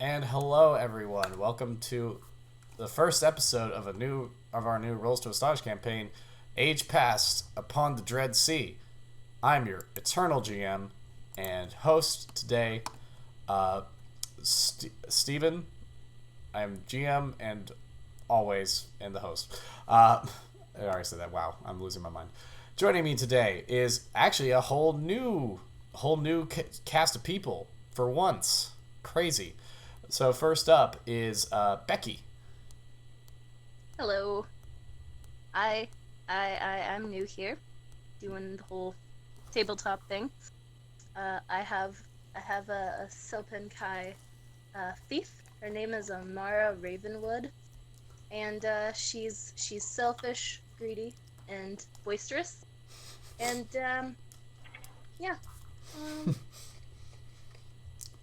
And hello, everyone. Welcome to the first episode of our new Rolls to Astonish campaign, Age Past Upon the Dread Sea. I'm your eternal GM and host today, Steven. I'm GM and always and the host. I already said that. Wow, I'm losing my mind. Joining me today is actually a whole new cast of people for once. Crazy. So first up is Becky. Hello. I I'm new here, doing the whole tabletop thing. I have a Silpen Kai thief. Her name is Amara Ravenwood, and she's selfish, greedy, and boisterous. And yeah, um,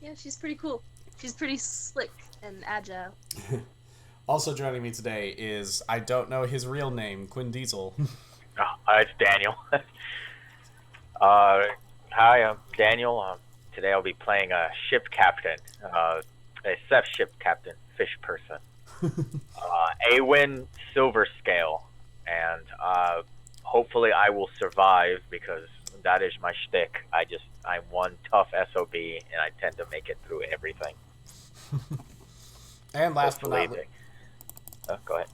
yeah, she's pretty cool. She's pretty slick and agile. Also joining me today is I don't know his real name, Quinn Diesel. It's Daniel. uh, Hi, I'm Daniel. Today I'll be playing a ship captain, a Seth ship captain, fish person, Awin Silver Scale, and hopefully I will survive because that is my shtick. I'm one tough SOB, and I tend to make it through everything. and last but Hopefully, not le- go ahead.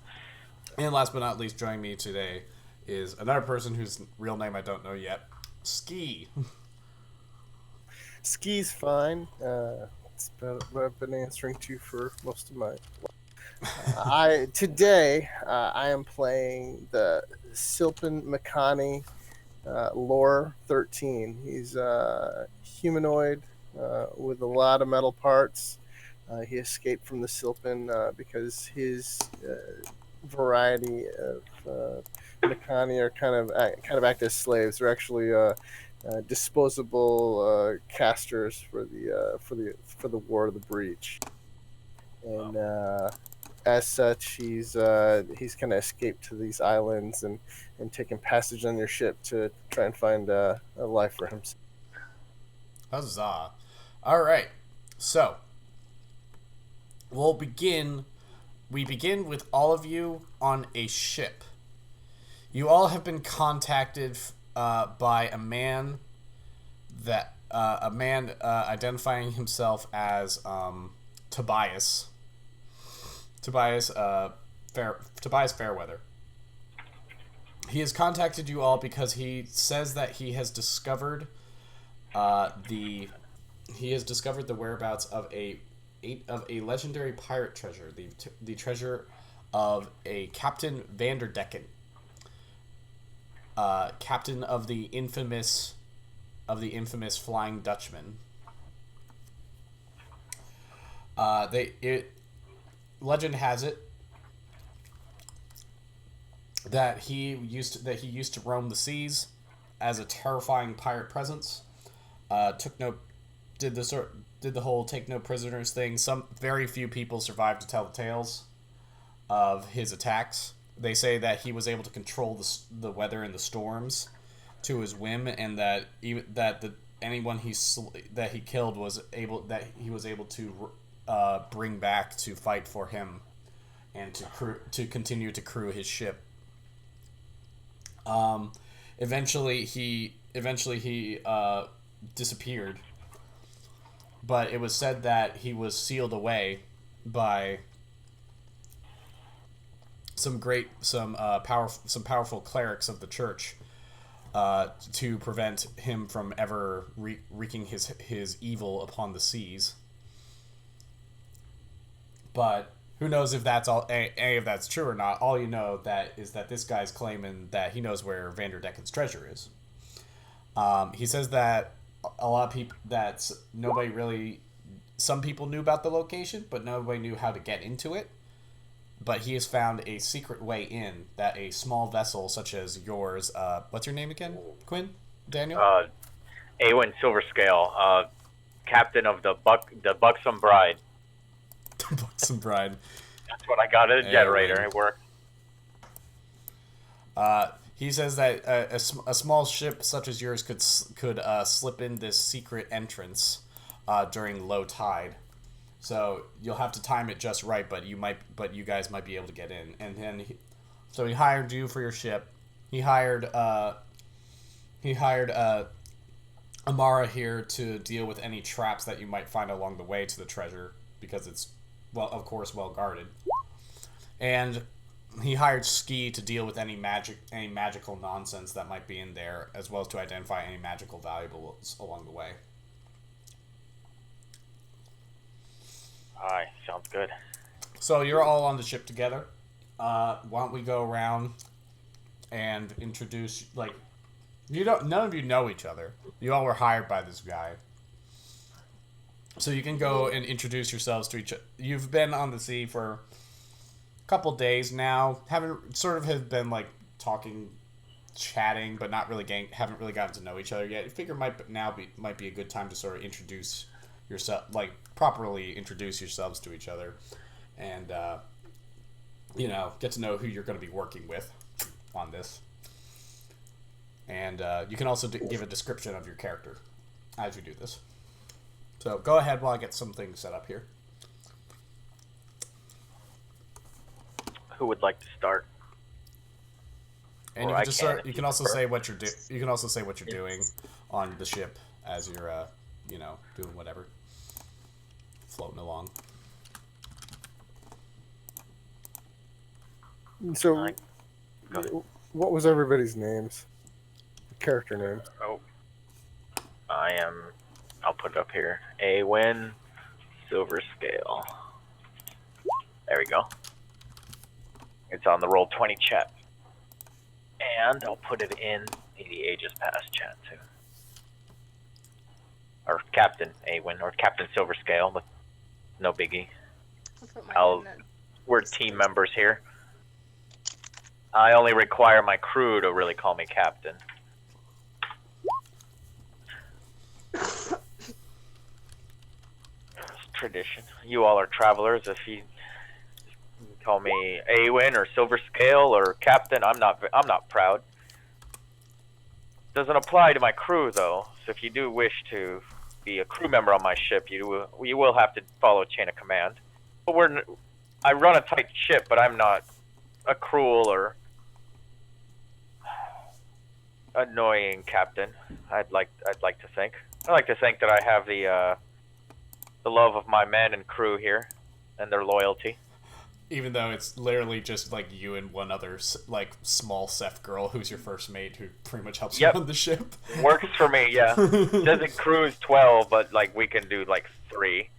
and last but not least, joining me today is another person whose real name I don't know yet, Ski. Ski's fine. It's about what I've been answering to for most of my life. I am playing the Silpen Makani Lore 13. He's humanoid with a lot of metal parts. He escaped from the Silpen because his variety of Makani are kind of act as slaves. They're actually disposable casters for the War of the Breach, and as such, he's kind of escaped to these islands and taken passage on your ship to try and find a life for himself. Huzzah! All right, so we'll begin. We begin with all of you on a ship. You all have been contacted by a man identifying himself as Tobias. Tobias Fairweather. He has contacted you all because he says that he has discovered the whereabouts of a legendary pirate treasure, the treasure of a Captain Vanderdecken, captain of the infamous Flying Dutchman. Legend has it that he used to roam the seas as a terrifying pirate presence. Took no did the whole take no prisoners thing. Some very few people survived to tell the tales of his attacks. They say that he was able to control the weather and the storms to his whim, and that anyone that he killed was able to bring back to fight for him and to continue to crew his ship. Eventually he disappeared, but it was said that he was sealed away by some powerful clerics of the church to prevent him from ever wreaking his evil upon the seas. But who knows if that's if that's true or not? All you know is that this guy's claiming that he knows where Vanderdecken's treasure is. He says that a lot of people some people knew about the location, but nobody knew how to get into it. But he has found a secret way in that a small vessel such as yours. What's your name again, Quinn? Daniel? Awin Silver Scale, captain of the Buxom Bride. Buxom Bride. That's what I got at a generator. It worked. He says that a small ship such as yours could slip in this secret entrance during low tide, So you'll have to time it just right, but you guys might be able to get in. And then, so he hired you for your ship. He hired Amara here to deal with any traps that you might find along the way to the treasure, because it's, well, of course, well guarded. And he hired Ski to deal with any magical nonsense that might be in there, as well as to identify any magical valuables along the way. Alright, sounds good. So you're all on the ship together. Why don't we go around and introduce, like, none of you know each other. You all were hired by this guy. So you can go and introduce yourselves to each other. You've been on the sea for a couple days now. Have been like talking, chatting, but not really haven't really gotten to know each other yet. You figure might be a good time to sort of introduce yourself, like properly introduce yourselves to each other, and get to know who you're going to be working with on this. And you can also give a description of your character as you do this. So go ahead while I get some things set up here. Who would like to start? And you can also say what you're You can also say what you're doing on the ship as you're doing whatever, floating along. So, what was everybody's names? Character names. Oh, I'll put it up here. Awin, Silver Scale. There we go. It's on the Roll20 chat. And I'll put it in the Ages Past chat too. Or Captain Awin, or Captain Silver Scale, but no biggie. We're team members here. I only require my crew to really call me Captain. It's tradition. You all are travelers. If you call me Awin or Silver Scale or Captain, I'm not proud. Doesn't apply to my crew though. So if you do wish to be a crew member on my ship, you will have to follow chain of command. But I run a tight ship, but I'm not a cruel or annoying captain. I'd like to think. I like to think that I have the love of my men and crew here, and their loyalty. Even though it's literally just like you and one other like small Seth girl who's your first mate, who pretty much helps you on the ship. Works for me, yeah. Doesn't cruise 12, but like we can do like 3.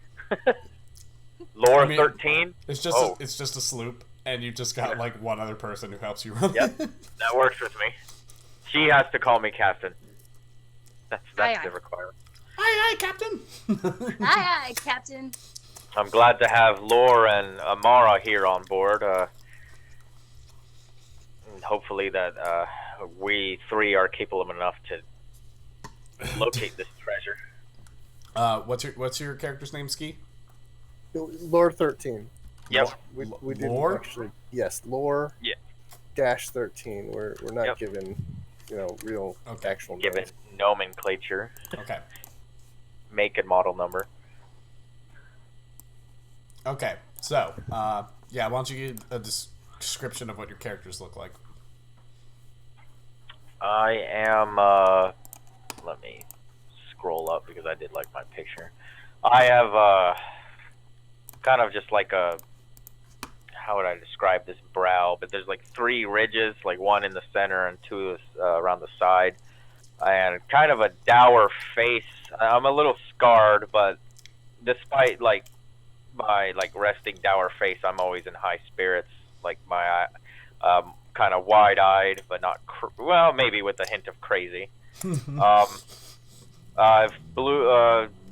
Lore 13. It's just a sloop, and you just got like one other person who helps you run. Yep, that works with me. She has to call me Captain. That's the requirement. Aye, Captain. Aye, Captain. I'm glad to have Lore and Amara here on board. And hopefully that we 3 are capable enough to locate this treasure. What's your character's name, Ski? Lore 13. Yep. We didn't Lore? actually. Yes, Lore. Yeah. -13. We're not given real actual names. Given nomenclature. Okay. Make and model number. Okay, so, why don't you give a description of what your characters look like? I am, let me scroll up because I did like my picture. I have, kind of just like how would I describe this brow? But there's like 3 ridges, like 1 in the center and 2 around the side. And kind of a dour face. I'm a little scarred, but despite like my like resting dour face, I'm always in high spirits. Like my kind of wide-eyed, but not maybe with a hint of crazy. I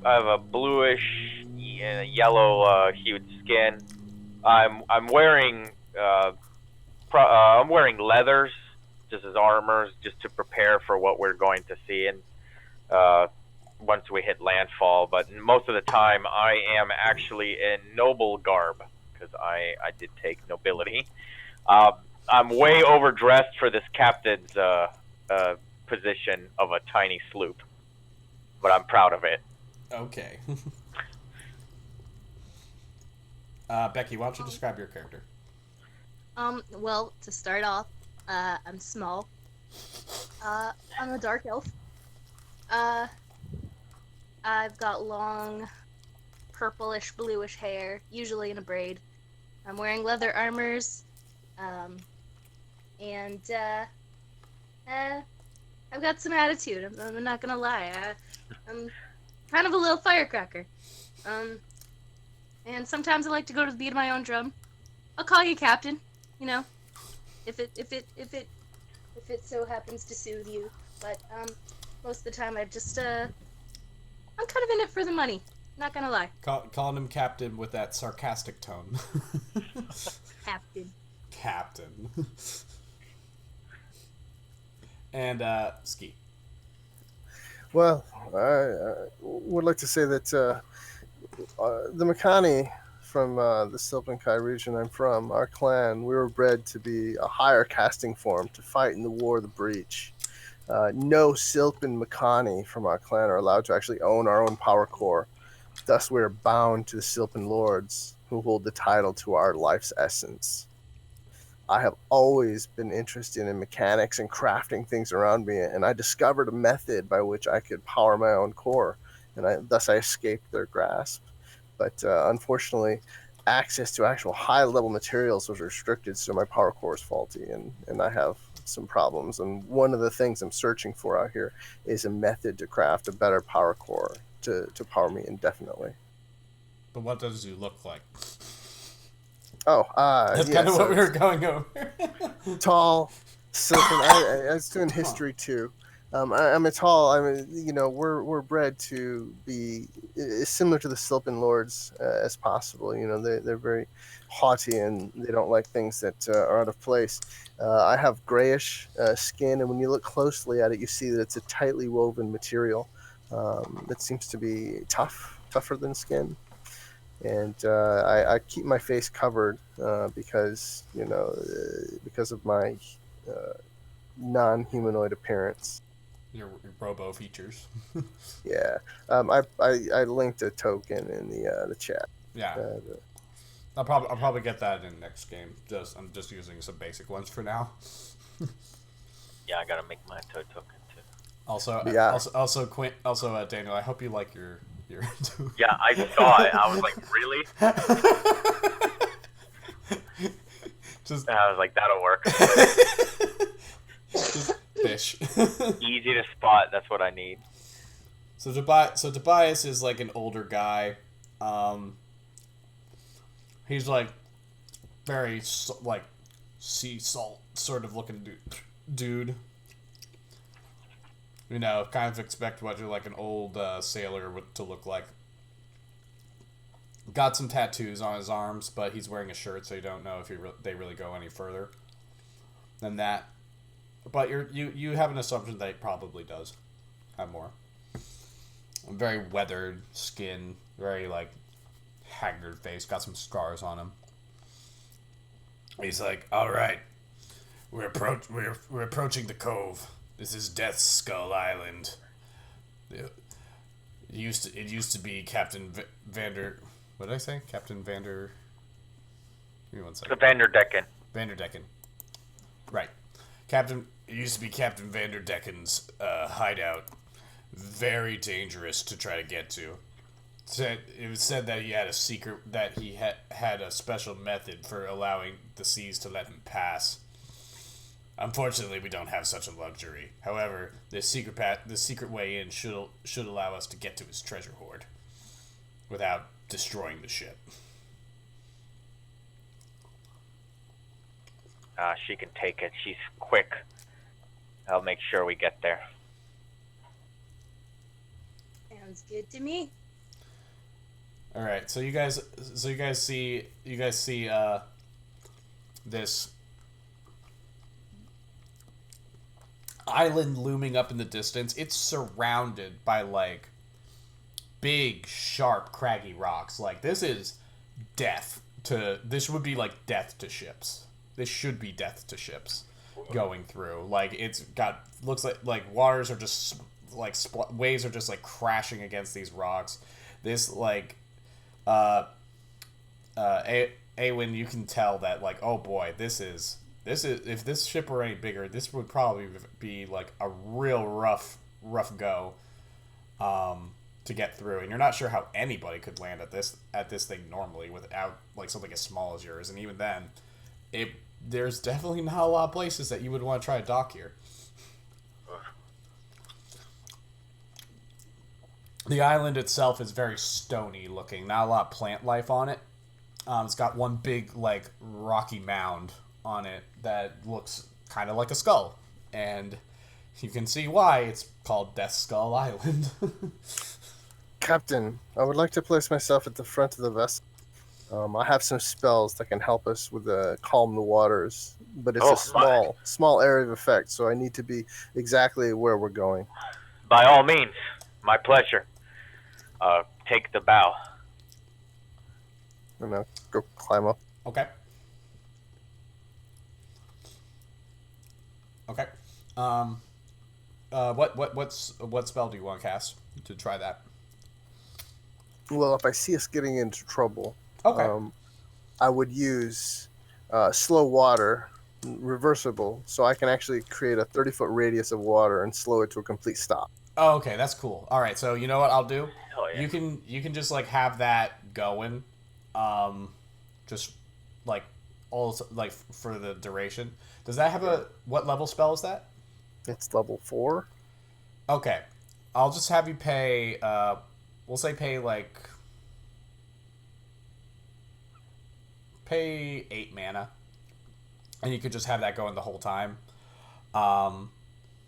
have a bluish, yellow hued skin. I'm wearing leathers, just as armors, just to prepare for what we're going to see and once we hit landfall. But most of the time I am actually in noble garb because I did take nobility. I'm way overdressed for this captain's position of a tiny sloop, but I'm proud of it. Okay. Becky, why don't you describe your character? Well, to start off, I'm small. I'm a dark elf. Uh, I've got long, purplish, bluish hair, usually in a braid. I'm wearing leather armors, um, and I've got some attitude. I'm not gonna lie. I'm kind of a little firecracker. Um, and sometimes I like to go to the beat of my own drum. I'll call you captain. You know, if it so happens to soothe you. But most of the time I'm kind of in it for the money. Not gonna lie. Calling him captain with that sarcastic tone. Captain. Captain. And Ski. Well, I would like to say that the Makani from the Silpenkai region I'm from, our clan, we were bred to be a higher casting form to fight in the War of the Breach. No Silpen Makani from our clan are allowed to actually own our own power core. Thus, we are bound to the Silpen Lords, who hold the title to our life's essence. I have always been interested in mechanics and crafting things around me, and I discovered a method by which I could power my own core, and thus I escaped their grasp. But unfortunately, access to actual high-level materials was restricted, so my power core is faulty, and I have some problems. And one of the things I'm searching for out here is a method to craft a better power core to power me indefinitely. But what does he look like? Oh, That's kind of what we were going over. Tall, silken. I was doing history too. I'm a tall. We're bred to be as similar to the Silpen Lords as possible. They're very haughty and they don't like things that are out of place. I have grayish skin, and when you look closely at it, you see that it's a tightly woven material that seems to be tougher than skin. And I keep my face covered because of my non-humanoid appearance. Your robo features. Yeah, I linked a token in the chat. Yeah, I'll probably get that in next game. I'm just using some basic ones for now. Yeah, I gotta make my token too. Also, Daniel, I hope you like your. Yeah, I saw it. I was like, really? I was like, that'll work. Just fish. Easy to spot. That's what I need. So Tobias is like an older guy. He's like very like sea salt sort of looking dude. Kind of expect what you're like an old sailor to look like. Got some tattoos on his arms, but he's wearing a shirt, so you don't know if they really go any further than that. But you have an assumption that he probably does have more. Very weathered skin, very like haggard face, got some scars on him. He's like, "All right, we're approaching the cove. This is Death's Skull Island. It used to be Captain Vander. What did I say? Captain Vander. Give me one second. Vanderdecken. Right. It used to be Captain Vanderdecken's hideout. Very dangerous to try to get to. It was said that he had a secret, that he had a special method for allowing the seas to let him pass. Unfortunately, we don't have such a luxury. However, the secret way in should allow us to get to his treasure hoard without destroying the ship." She can take it. She's quick. I'll make sure we get there. Sounds good to me. All right, so you guys see this island looming up in the distance. It's surrounded by like big, sharp, craggy rocks. Like this would be like death to ships. This should be death to ships going through. Like looks like waters are just like waves are just like crashing against these rocks. This like Awen, you can tell that like, oh boy, this is if this ship were any bigger, this would probably be like a real rough go to get through, and you're not sure how anybody could land at this thing normally without like something as small as yours, and even then, there's definitely not a lot of places that you would want to try to dock here. The island itself is very stony looking, not a lot of plant life on it. It's got one big like rocky mound on it that looks kind of like a skull, and you can see why it's called Death Skull Island. Captain, I would like to place myself at the front of the vessel. I have some spells that can help us with calm the waters, but it's a small area of effect, so I need to be exactly where we're going. By all means, my pleasure. Take the bow. And I'll go climb up. Okay. Okay. What spell do you want to cast to try that? Well, if I see us getting into trouble, okay, I would use slow water, reversible, so I can actually create a 30-foot radius of water and slow it to a complete stop. Oh, okay, that's cool. All right, so you know what I'll do? Oh, yeah. You can just like have that going, just like also like for the duration. Does that have what level spell is that? It's level 4. Okay, I'll just have you pay. We'll say pay 8 mana, and you could just have that going the whole time.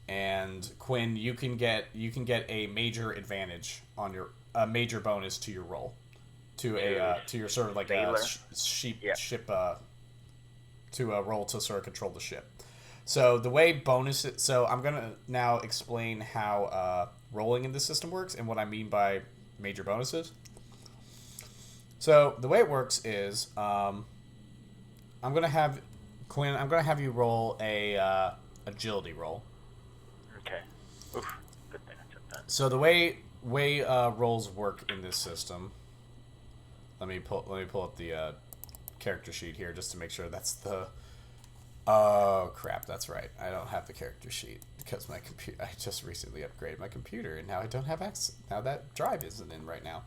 And Quinn, you can get a major advantage on your major bonus to your roll, to your sort of like ship to roll to sort of control the ship. So the way so I'm gonna now explain how rolling in this system works and what I mean by major bonuses. So the way it works is I'm gonna have Quinn. I'm gonna have you roll a agility roll. Okay. Oof. Good thing I took that. So the way rolls work in this system. Let me pull up the character sheet here just to make sure that's the. Oh crap! That's right. I don't have the character sheet because my computer. I just recently upgraded my computer and now I don't have access. Now that drive isn't in right now.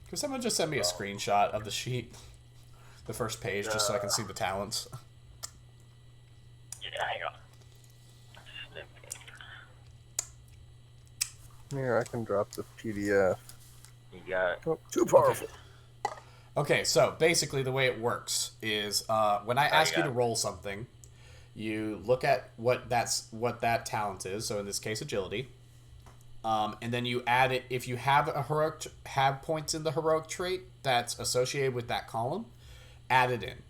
Could someone just send me a screenshot of the sheet, the first page, just so I can see the talents? Yeah, hang on. Here, I can drop the PDF. You got it. Oh, too powerful. Okay, so basically the way it works is when I ask you to roll something, you look at what that talent is. So in this case, agility, and then you add it. If you have have points in the heroic trait that's associated with that column, add it in.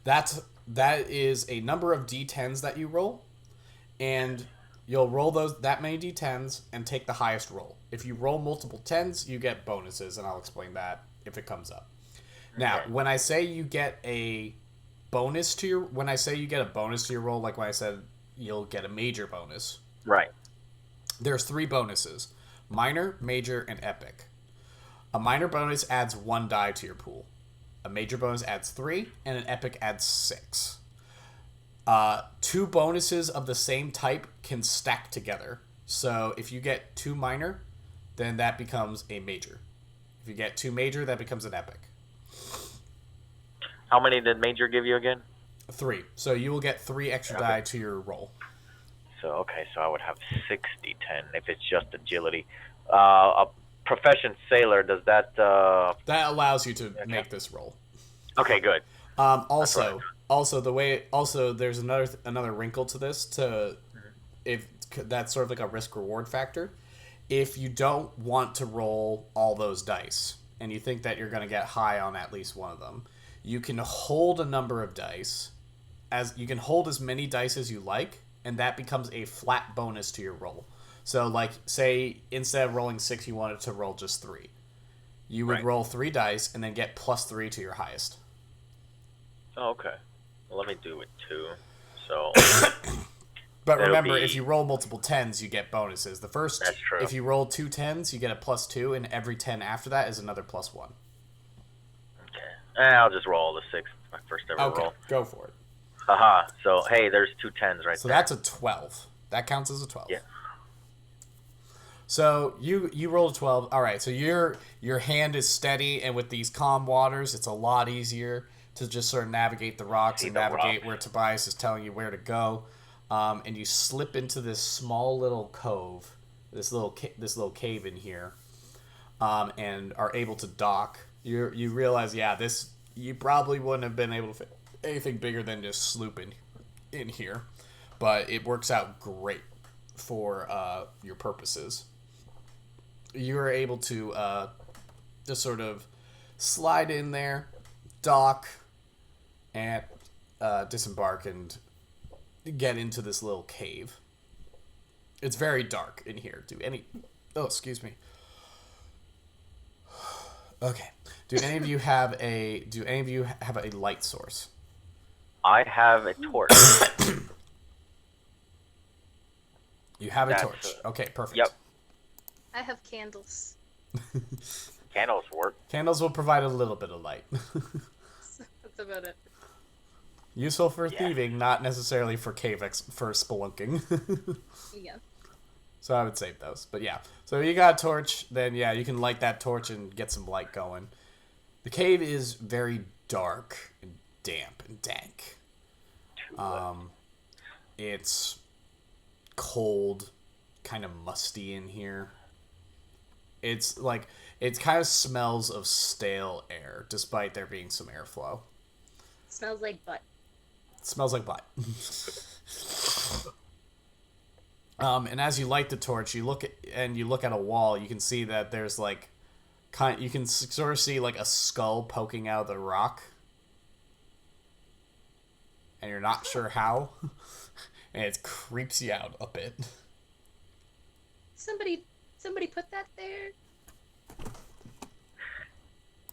That is a number of d10s that you roll, and you'll roll that many d10s and take the highest roll. If you roll multiple 10s, you get bonuses, and I'll explain that if it comes up. Now, when I say you get a bonus to your roll, like when I said you'll get a major bonus. Right. There's 3 bonuses: minor, major, and epic. A minor bonus adds 1 die to your pool. A major bonus adds 3, and an epic adds 6. 2 bonuses of the same type can stack together. So if you get 2 minor, then that becomes a major. If you get 2 major, that becomes an epic. How many did major give you again? 3. So you will get 3 extra die to your roll. So I would have 60-10 if it's just agility. A proficient sailor, does that... That allows you to make this roll. Okay, good. Also, there's another wrinkle to this. If that's sort of like a risk reward factor. If you don't want to roll all those dice and you think that you're going to get high on at least one of them, you can hold a number of dice. You can hold as many dice as you like, and that becomes a flat bonus to your roll. So, like, say instead of rolling 6, you wanted to roll just 3. You would roll 3 dice and then get +3 to your highest. Oh, okay. Well, let me do it 2. So But It'll remember, be- if you roll multiple 10s, you get bonuses. The first, That's true. if you roll 2 10s, you get a +2, and every 10 after that is another +1. Okay. I'll just roll the 6th. My first ever Okay, roll. go for it. Haha. So, hey, there's 2 10s right So there. that's a 12. That counts as a 12. Yeah. So you rolled a 12. All right. So your hand is steady, and with these calm waters, it's a lot easier to just sort of navigate the rocks See and the navigate rocks. where Tobias is telling you where to go. And you slip into this small little cove, this little cave in here, and are able to dock. You realize, yeah, this you probably wouldn't have been able to fit anything bigger than just slooping in here, but it works out great for your purposes. You're able to just sort of slide in there, dock, and disembark and get into this little cave. It's very dark in here. Oh, excuse me. Okay. Do any of you have a light source? I have a torch. You have a That's, torch. Okay, perfect. Yep. I have candles. Candles work. Candles will provide a little bit of light. That's about it. Useful for Yeah. thieving, not necessarily for for spelunking. Yeah. So I would save those. But yeah. So you got a torch, then yeah, you can light that torch and get some light going. The cave is very dark and damp and dank. It's cold, kind of musty in here. It's like it kind of smells of stale air, despite there being some airflow. Smells like butt. It smells like butt. And as you light the torch, you look at a wall. You can see that there's like, you can sort of see like a skull poking out of the rock, and you're not sure how, and it creeps you out a bit. Somebody put that there.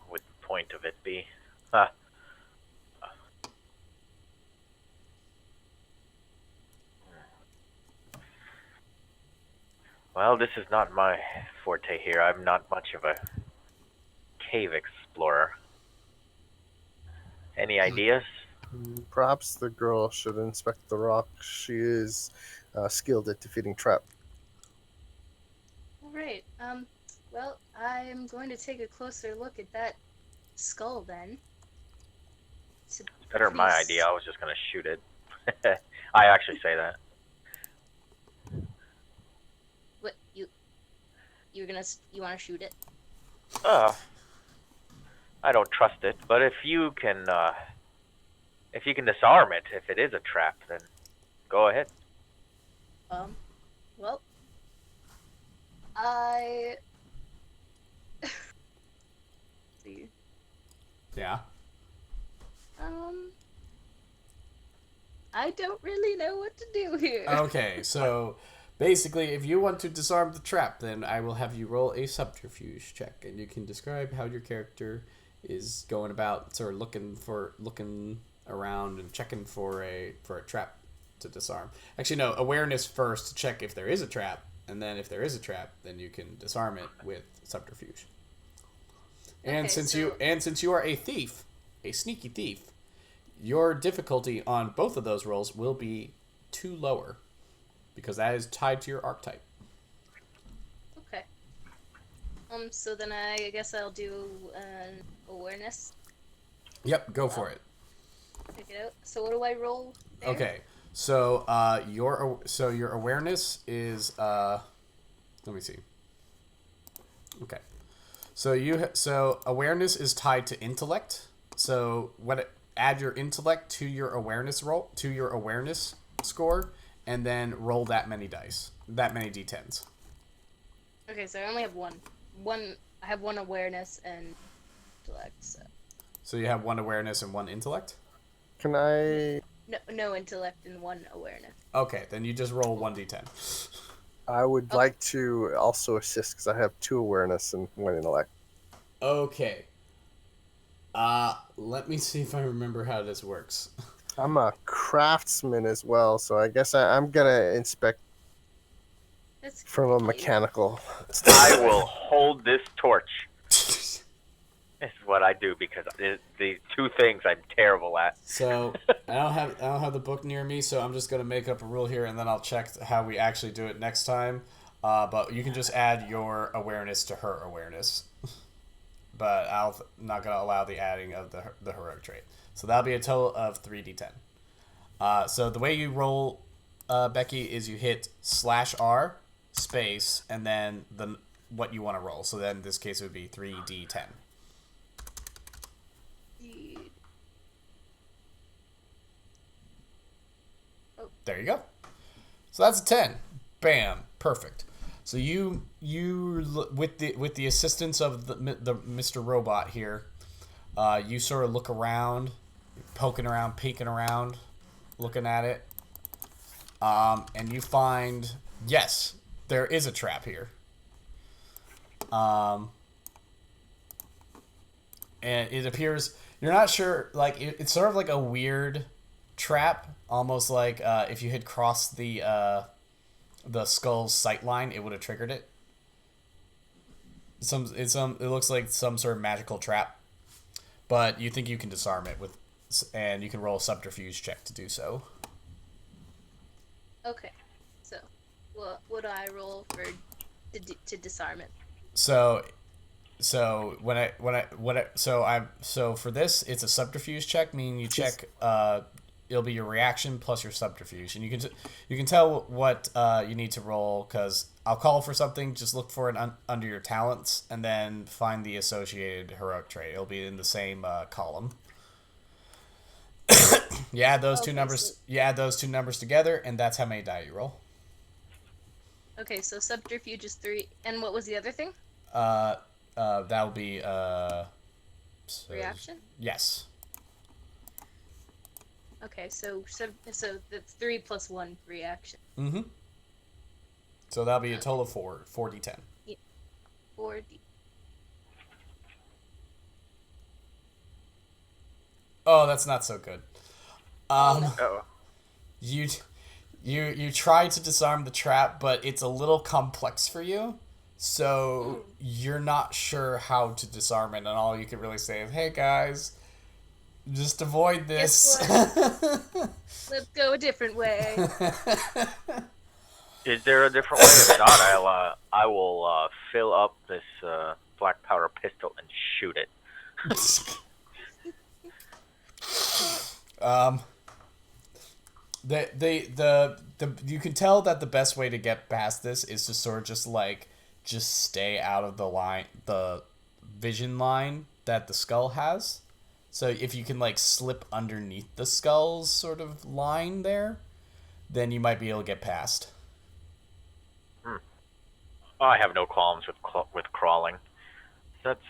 Would the point of it be? Huh. Well, this is not my forte here. I'm not much of a cave explorer. Any ideas? Perhaps the girl should inspect the rock. She is skilled at defeating trap. All right. Well, I'm going to take a closer look at that skull then. It's better than my idea. I was just gonna shoot it. I actually say that. What you want to shoot it? I don't trust it, but if you can disarm it, if it is a trap, then go ahead. Well, I see. Yeah. I don't really know what to do here. Okay, so basically, if you want to disarm the trap, then I will have you roll a subterfuge check, and you can describe how your character is going about, sort of looking around and checking for a trap to disarm. Actually, no, awareness first to check if there is a trap, and then if there is a trap, then you can disarm it with subterfuge. And Okay, since so- you are a thief, a sneaky thief, your difficulty on both of those rolls will be 2 lower, because that is tied to your archetype. Okay. So then I guess I'll do an awareness. Yep, go for it. Check it out. So what do I roll there? Okay, so your awareness is let me see. Okay, so awareness is tied to intellect. So add your intellect to your awareness roll, to your awareness score, and then roll that many d10s. Okay, so I only have one. I have one awareness and intellect. So you have 1 awareness and 1 intellect. Can I? No intellect and 1 awareness. Okay, then you just roll 1d10. I would like to also assist because I have 2 awareness and 1 intellect. Okay. Let me see if I remember how this works. I'm a craftsman as well, so I guess I'm gonna inspect That's from a great. mechanical. I will hold this torch. This is what I do because the two things I'm terrible at. So I don't have the book near me, so I'm just gonna make up a rule here, and then I'll check how we actually do it next time. But you can just add your awareness to her awareness. But I'm not gonna allow the adding of the heroic trait. So that'll be a total of 3d10. So the way you roll, Becky, is you hit /R space and then what you want to roll. So then in this case it would be 3d10. There you go. So that's a 10. Bam, perfect. So you with the assistance of the Mr. Robot here, you sort of look around, poking around, peeking around, looking at it, and you find, yes, there is a trap here. And it appears, you're not sure, like it's sort of like a weird trap, almost like if you had crossed the skull's sight line, it would have triggered it. It looks like some sort of magical trap, but you think you can disarm it and you can roll a subterfuge check to do so. Okay, so what would I roll to disarm it? So for this, it's a subterfuge check, meaning you check. It'll be your reaction plus your subterfuge, and you can tell what you need to roll, because I'll call for something. Just look for it under your talents, and then find the associated heroic trait. It'll be in the same column. You add those two numbers. So... You add those two numbers together, and that's how many die you roll. Okay, so subterfuge is 3, and what was the other thing? That'll be reaction. Yes. Okay, so that's 3 plus 1 reaction. Mm-hmm. So that'll be a total of 4d10. Yeah. 4d. Oh, that's not so good. Oh. You try to disarm the trap, but it's a little complex for you. So you're not sure how to disarm it, and all you can really say is, "Hey guys, just avoid this." Let's go a different way. Is there a different way? If not, I will fill up this black powder pistol and shoot it. You can tell that the best way to get past this is to sort of just stay out of the vision line that the skull has. So if you can slip underneath the skull's sort of line there, then you might be able to get past. I have no qualms with crawling. Let's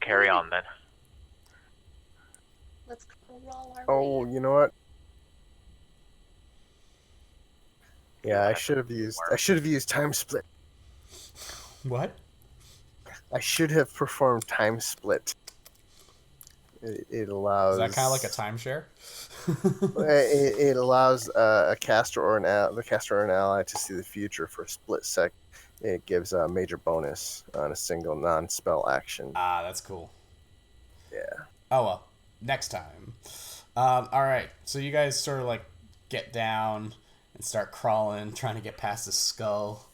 carry on then. Let's crawl our Oh, way. you know what? Yeah, I should have used time split. What? I should have performed time split. It allows. Is that kind of like a timeshare? It allows a caster or the caster or an ally to see the future for a split sec. It gives a major bonus on a single non-spell action. Ah, that's cool. Yeah. Oh well, next time. All right, so you guys sort of get down and start crawling, trying to get past this skull.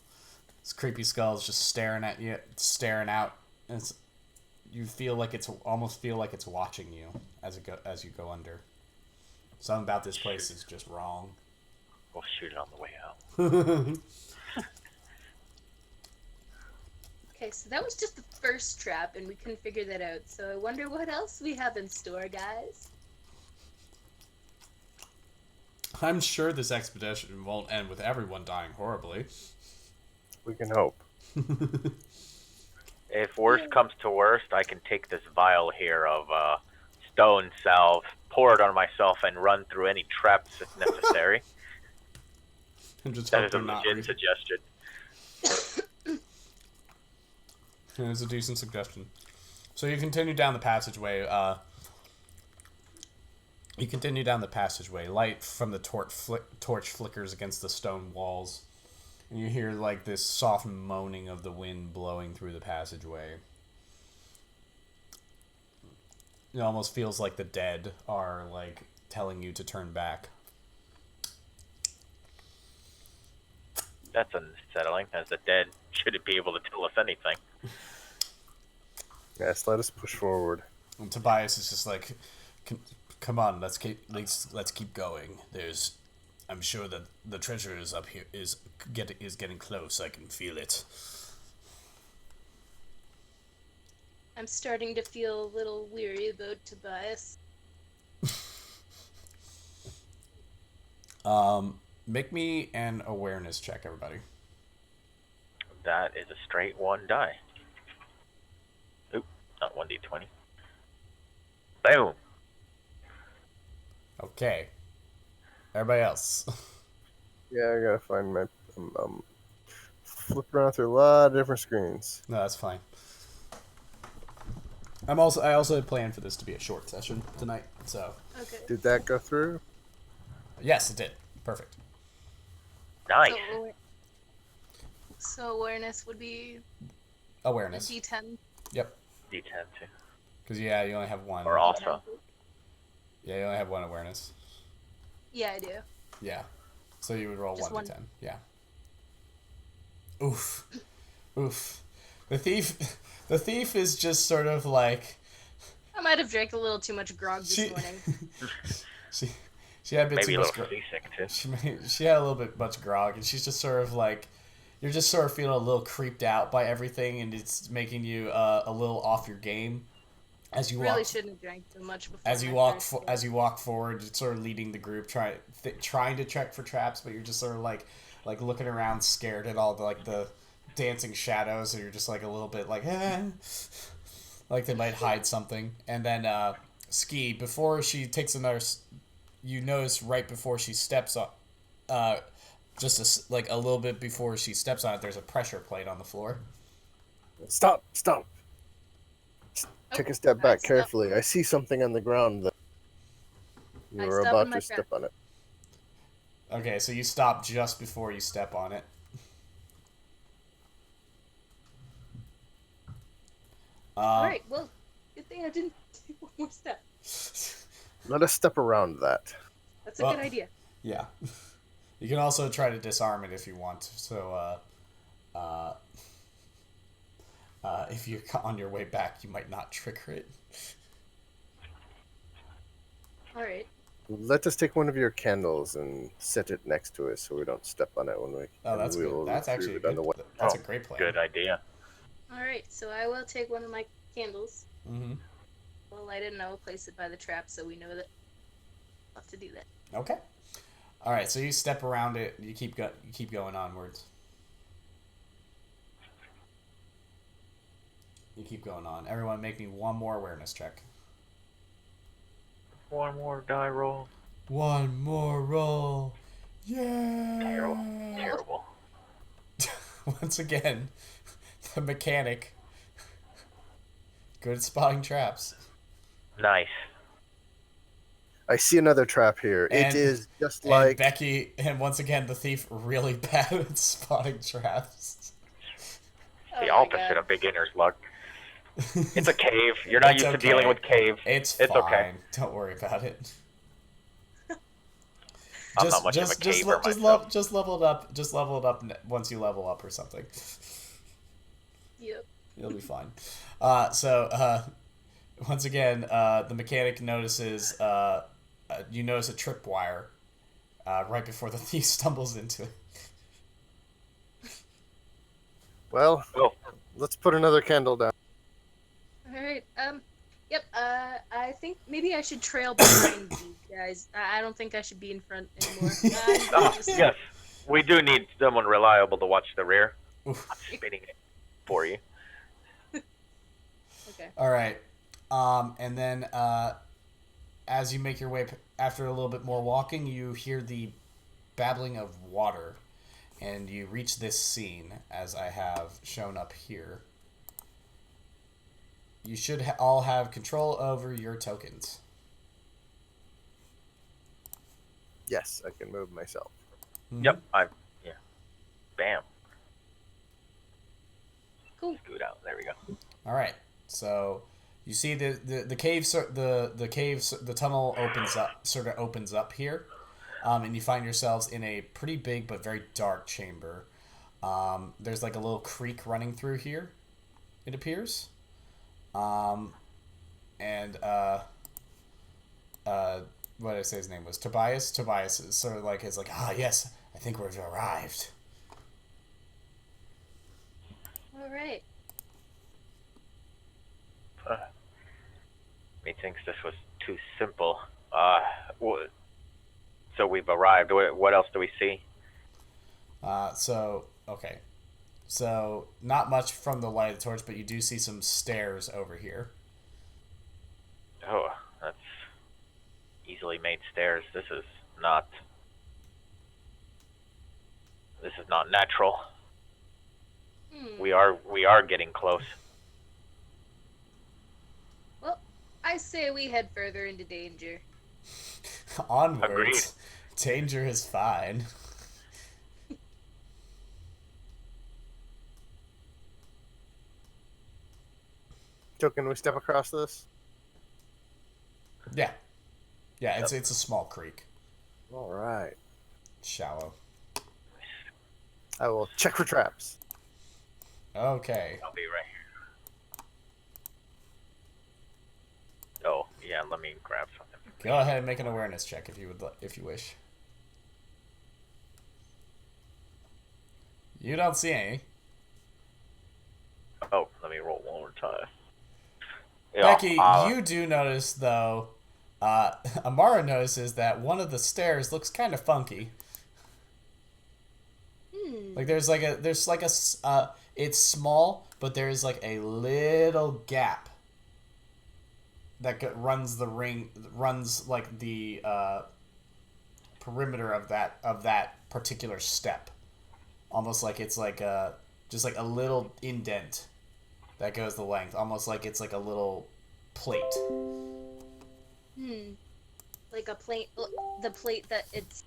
This creepy skull is just staring at you, staring out, and you almost feel like it's watching you as you go under. Something about this place is just wrong. We'll shoot it on the way out. Okay, so that was just the first trap, and we couldn't figure that out. So I wonder what else we have in store, guys. I'm sure this expedition won't end with everyone dying horribly. We can hope. If worst comes to worst, I can take this vial here of stone salve, pour it on myself, and run through any traps if necessary. And just That hope is a they're not legit suggestion. It was a decent suggestion. So you continue down the passageway. You continue down the passageway. Light from the torch flickers against the stone walls. And you hear like this soft moaning of the wind blowing through the passageway. It almost feels like the dead are like telling you to turn back. That's unsettling, as the dead shouldn't be able to tell us anything. Yes, let us push forward. And Tobias is just like, "Come on, let's keep going. I'm sure that the treasure is up here. Is getting close. I can feel it." I'm starting to feel a little weary about Tobias. Make me an awareness check, everybody. That is a straight 1 die. Oop, not 1d20. Boom. Okay. Everybody else. Yeah, I gotta find my. Flipping around through a lot of different screens. No, that's fine. I also had planned for this to be a short session tonight, so. Okay. Did that go through? Yes, it did. Perfect. Nice. So awareness would be Awareness. a D10. Yep. D10 too. Because you only have one. Or also. Yeah, you only have one awareness. Yeah, I do. Yeah. So you would roll Just 1 to 10. Yeah. Oof. Oof. The thief is just sort of like. I might have drank a little too much grog this morning. She had a bit Maybe too a much little seasick too. She had a little bit much grog, and she's just sort of like, you're just sort of feeling a little creeped out by everything, and it's making you a little off your game as you really walk. shouldn't have drank too much before. As you walk forward, you're sort of leading the group, trying to check for traps, but you're just sort of like looking around, scared at all the dancing shadows, and you're just like a little bit like, like they might hide something. And then Ski, before she takes another. You notice right before she steps on, just a little bit before she steps on it, there's a pressure plate on the floor. Stop! Take a step back carefully. Stop. I see something on the ground that you were about to step on it. Okay, so you stop just before you step on it. Alright, well, good thing I didn't take one more step. Let us step around that. That's a good idea. Yeah. You can also try to disarm it if you want. So, if you're on your way back, you might not trigger it. Alright. Let us take one of your candles and set it next to us so we don't step on it when we. Oh, that's good. That's actually a that's a great plan. Good idea. Alright, so I will take one of my candles. Mm-hmm. We'll light it and I will place it by the trap so we know that we'll have to do that. Okay. All right, so you step around it. You keep going onwards. You keep going on. Everyone, make me one more awareness check. One more die roll. One more roll. Yeah. Terrible. Once again, the mechanic. Good at spotting traps. Nice. I see another trap here. It is just like Becky, and once again, the thief really bad at spotting traps. The opposite of beginner's luck. It's a cave. You're not used to dealing with cave. It's fine. Okay. Don't worry about it. I'm not much of a caver myself. Just level it up. Just level it up once you level up or something. Yep. You'll be fine. Once again, the mechanic notices. You notice a tripwire right before the thief stumbles into it. Well, let's put another candle down. Alright, yep, I think maybe I should trail behind you guys. I don't think I should be in front anymore. Yes. We do need someone reliable to watch the rear. Oof. I'm spinning it for you. Okay. Alright. And then, as you make your way, after a little bit more walking, you hear the babbling of water. And you reach this scene, as I have shown up here. You should all have control over your tokens. Yes, I can move myself. Mhm. Yep. Yeah. Bam. Cool. Scoot out. There we go. All right. So you see the cave the tunnel opens up here, and you find yourselves in a pretty big but very dark chamber. There's like a little creek running through here. It appears, and what did I say his name was? Tobias. Tobias is sort of like yes, I think we've arrived. All right. Methinks this was too simple. So we've arrived. What else do we see? Okay. So not much from the light of the torch, but you do see some stairs over here. Oh, that's easily made stairs. This is not natural. We are getting close. Well, I say we head further into danger. Onwards. Agreed. Danger is fine. So can we step across this? Yeah. Yeah, it's a small creek. All right. Shallow. I will check for traps. Okay. I'll be right here. Oh, yeah, let me grab something. Go ahead and make an awareness check if you wish. You don't see any. Oh, let me roll one more time. Yeah, Becky, you do notice though. Amara notices that one of the stairs looks kind of funky. Like there's like a it's small, but there's like a little gap that runs like the perimeter of that particular step, almost like it's like just like a little indent that goes the length, almost like it's like a little plate. Like a plate, the plate that it's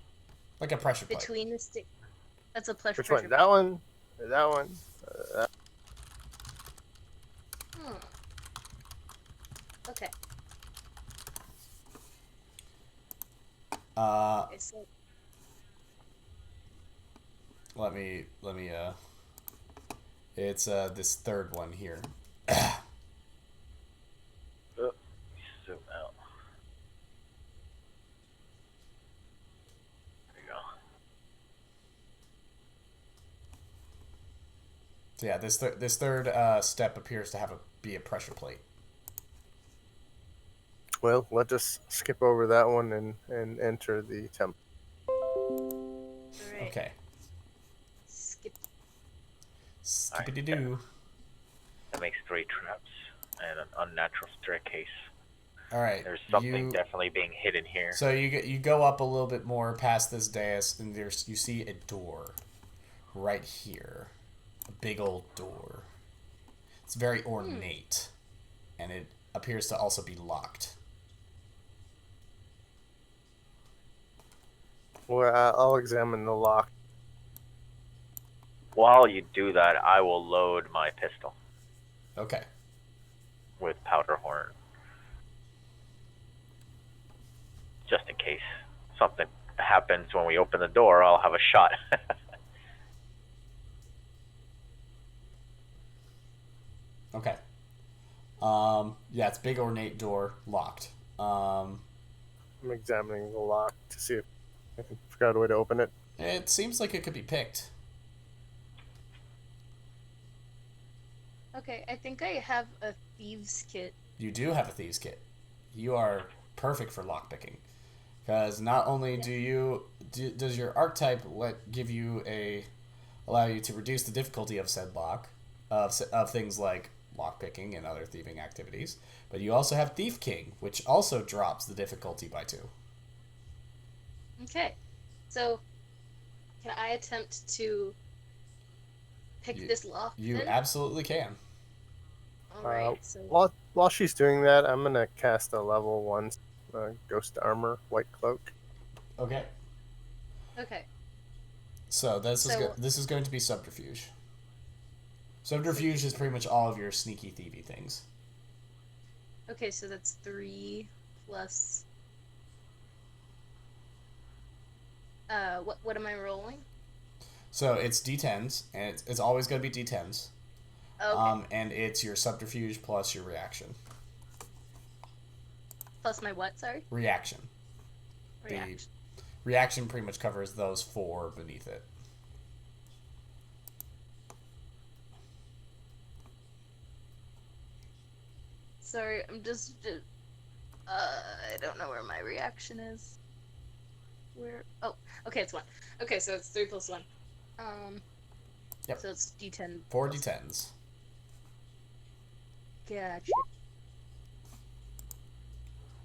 Like a pressure plate. between the stick. That's a pressure. Which one? That one? Or that one? Okay. Uh, So let me it's this third one here. Zoom out. There you go. So yeah, this third step appears to be a pressure plate. Well, let's just skip over that one and enter the temple. all right. Okay. Skip. Skippity doo. That makes 3 traps and an unnatural staircase. All right. There's something definitely being hidden here. So you go up a little bit more past this dais, and you see a door right here, a big old door. It's very ornate, and it appears to also be locked. Well, I'll examine the lock. While you do that, I will load my pistol Okay. with powder horn. Just in case something happens when we open the door, I'll have a shot. Okay. Yeah, it's big ornate door, locked. I'm examining the lock to see if I can figure out a way to open it. It seems like it could be picked. Okay, I think I have a thieves kit. You do have a thieves kit. You are perfect for lockpicking, because not only does your archetype allow you to reduce the difficulty of said lock, of things like lockpicking and other thieving activities, but you also have Thief King, which also drops the difficulty by 2. Okay, so can I attempt to pick this lock? You then? absolutely can. All right. So While she's doing that, I'm gonna cast a level 1 ghost armor white cloak. Okay. Okay. So So this is going to be subterfuge. Subterfuge is pretty much all of your sneaky thievy things. okay, so that's 3 plus. What am I rolling? So it's d10s, and it's always going to be d10s. Okay. And it's your subterfuge plus your reaction. Plus my what? Sorry. Reaction. The Reaction. reaction pretty much covers those 4 beneath it. Sorry, I'm just. I don't know where my reaction is. Where? Oh, okay, it's 1. Okay, so it's 3 plus 1. Yep. So it's D10. 4 d10s. Gotcha.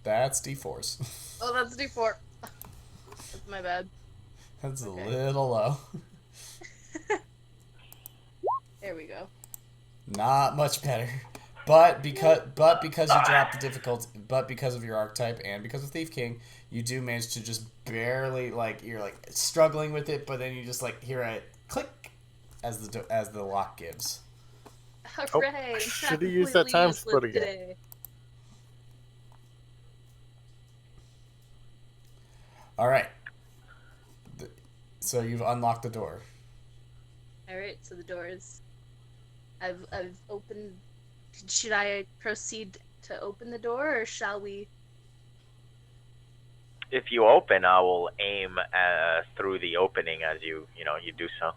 That's d4s. Oh, that's D4. That's my bad. That's Okay. a little low. There we go. Not much better. But because you dropped the difficulty, but because of your archetype and because of Thief King, you do manage to just barely, like, you're like struggling with it, but then you just like hear a click as the lock gives. Hooray! I'm should have not used that completely time useless split again. today. All right. So you've unlocked the door. All right, so the door is. I've opened. Should I proceed to open the door, or shall we? If you open, I will aim through the opening as you do so,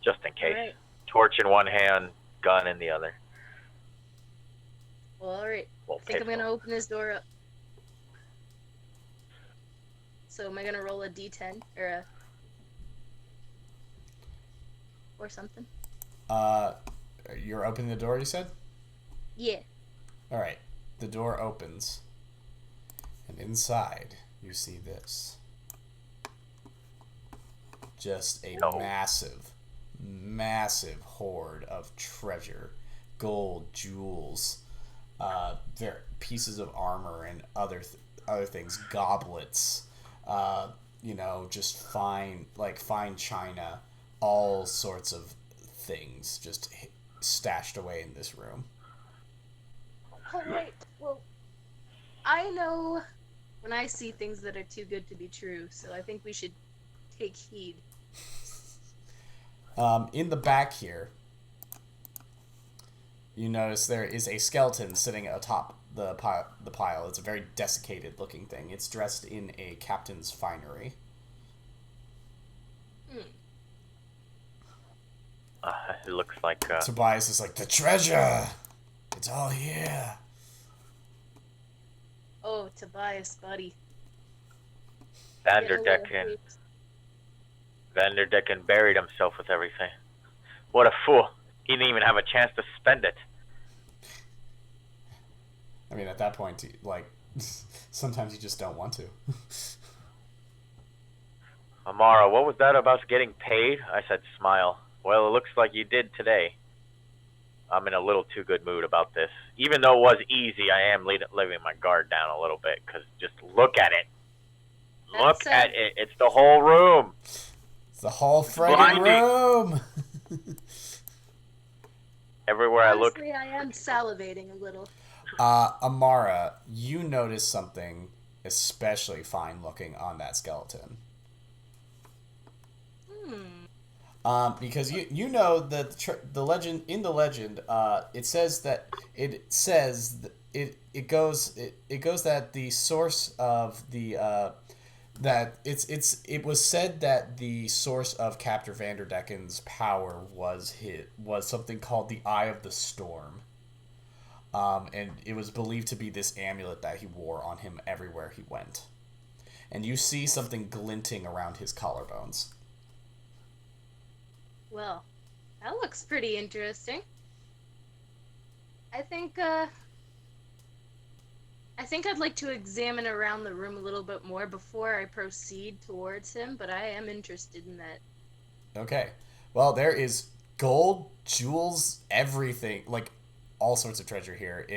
just in case. All right. Torch in one hand, gun in the other. Well, all right. Well, I think I'm pistol. gonna open this door up. So am I gonna roll a D10 or something? You're opening the door, you said? Yeah. All right. The door opens. And inside, you see this. Just a massive, massive hoard of treasure. Gold, jewels, pieces of armor and other things, goblets, just fine china, all sorts of things just stashed away in this room. All right. Well, I know when I see things that are too good to be true, so I think we should take heed. In the back here, you notice there is a skeleton sitting atop the pile. It's a very desiccated looking thing. It's dressed in a captain's finery. It looks like. Tobias is like, the treasure! It's all here. Oh, Tobias, buddy. Vanderdecken buried himself with everything. What a fool. He didn't even have a chance to spend it. I mean, at that point, like, sometimes you just don't want to. Amara, what was that about getting paid? I said smile. Well, it looks like you did today. I'm in a little too good mood about this. Even though it was easy, I am leaving my guard down a little bit, because just look at it. Look at it. It's the whole room. It's the whole friggin' room. Everywhere Honestly, I look. I am salivating a little. Amara, you notice something especially fine looking on that skeleton. Because you know that the legend it says that it goes that the source of the it was said that the source of Captor Vanderdecken's power was something called the Eye of the Storm. And it was believed to be this amulet that he wore on him everywhere he went. And you see something glinting around his collarbones. Well, that looks pretty interesting. I think I'd like to examine around the room a little bit more before I proceed towards him, but I am interested in that. Okay. Well, there is gold, jewels, everything, like all sorts of treasure here.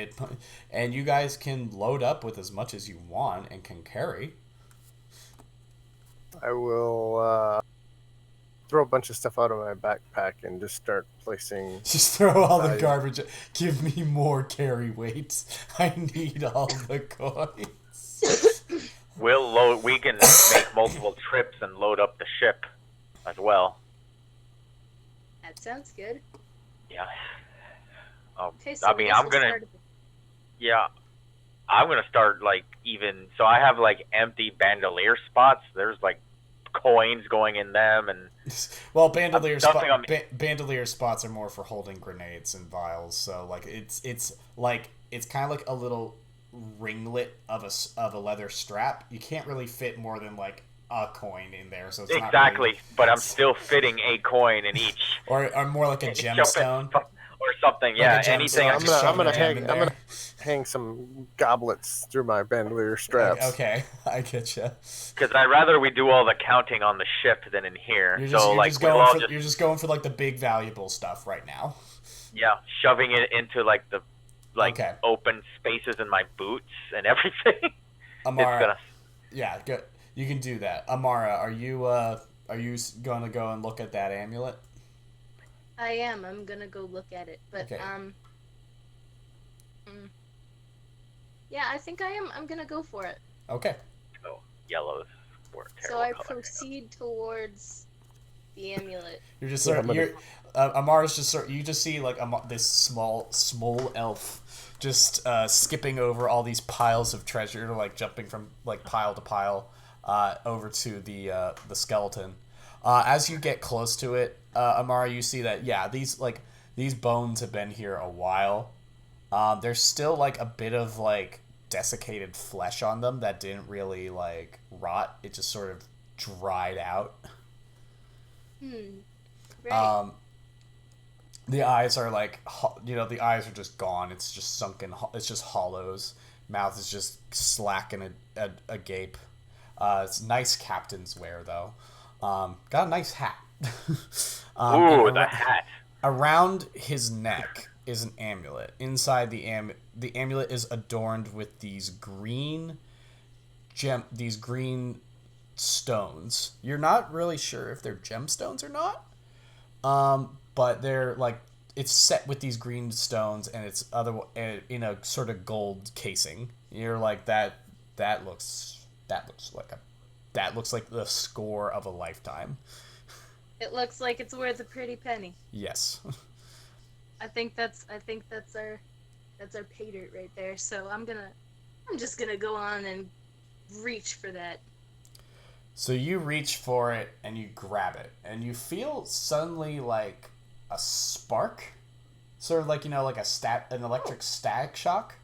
And you guys can load up with as much as you want and can carry. I will throw a bunch of stuff out of my backpack and just start placing. Just throw all the value. garbage. Give me more carry weight. I need all the coins. We can make multiple trips and load up the ship as well. That sounds good. Yeah. Okay, so I mean, guess we'll start at the- Yeah, I'm gonna start like even. So I have like empty bandolier spots. There's like coins going in them, and Well, bandolier Nothing on me. bandolier spots are more for holding grenades and vials. So like it's kind of like a little ringlet of a leather strap. You can't really fit more than like a coin in there. So it's not exactly. really, But I'm still fitting a coin in each. or more like a gemstone. Or something, yeah. Like a gemstone. anything. I'm just I'm gonna shoving them in hang. I'm there. gonna hang some goblets through my bandolier straps. Okay, I get you. Because I'd rather we do all the counting on the ship than in here. You're just going for like the big valuable stuff right now. Yeah, shoving it into like the Okay. open spaces in my boots and everything. Amara, yeah, good. You can do that. Amara, are you going to go and look at that amulet? I am. I'm gonna go look at it, but Okay. Yeah, I think I am. I'm gonna go for it. Okay. Oh, yellows were a So terrible I color. proceed towards the amulet. You're just Yeah, sort I'm of, gonna- Amara's just sort. You just see like this small elf just skipping over all these piles of treasure, like jumping from like pile to pile over to the skeleton. As you get close to it, Amara, you see that these bones have been here a while. There's still like a bit of like desiccated flesh on them that didn't really like rot. It just sort of dried out. Right. The eyes are like, the eyes are just gone. It's just sunken. It's just hollows. Mouth is just slack and a gape. It's nice captain's wear though. Got a nice hat. Ooh, the hat. Around his neck is an amulet. Inside the amulet is adorned with these green stones. You're not really sure if they're gemstones or not. But they're like, it's set with these green stones and it's in a sort of gold casing. You're like that looks like the score of a lifetime. It looks like it's worth a pretty penny. Yes. I think that's our pay dirt right there. So I'm just gonna go on and reach for that. So you reach for it and you grab it and you feel suddenly like a spark, sort of like like an electric static shock,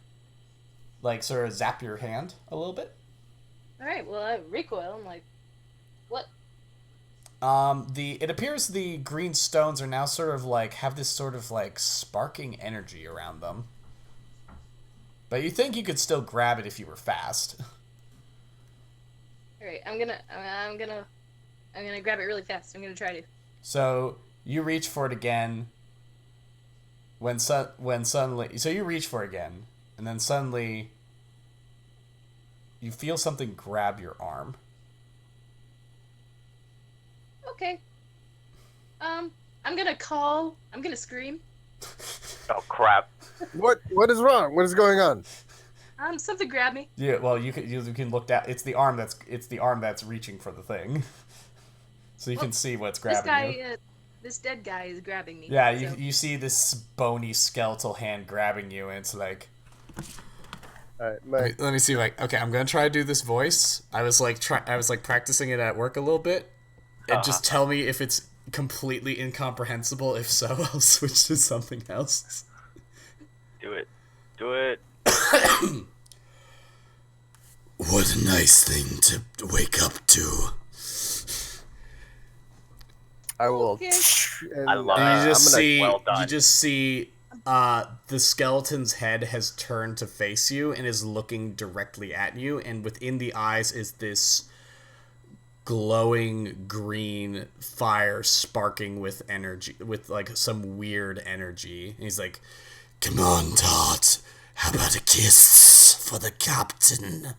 like sort of zap your hand a little bit. All right. Well, I recoil. I'm like, what? It appears the green stones are now sort of like have this sort of like sparking energy around them. But you think you could still grab it if you were fast. All right. I'm gonna grab it really fast. I'm gonna try to. So you reach for it again. When suddenly, so you reach for it again, and then suddenly you feel something grab your arm. Okay. I'm gonna scream. Oh crap! What is wrong? What is going on? Something grabbed me. Yeah, well, you can look down. It's the arm that's reaching for the thing, so you can see what's grabbing you. This dead guy is grabbing me. Yeah, so. you see this bony skeletal hand grabbing you, and it's like. All right, Let me see. Like, okay, I'm gonna try to do this voice. I was practicing it at work a little bit, and just tell me if it's completely incomprehensible. If so, I'll switch to something else. Do it. What a nice thing to wake up to. I will. Okay. I love it. And well done. you just see the skeleton's head has turned to face you and is looking directly at you, and within the eyes is this glowing green fire sparking with energy, with like some weird energy. And he's like, "Come on, Tot. How about a kiss for the captain?"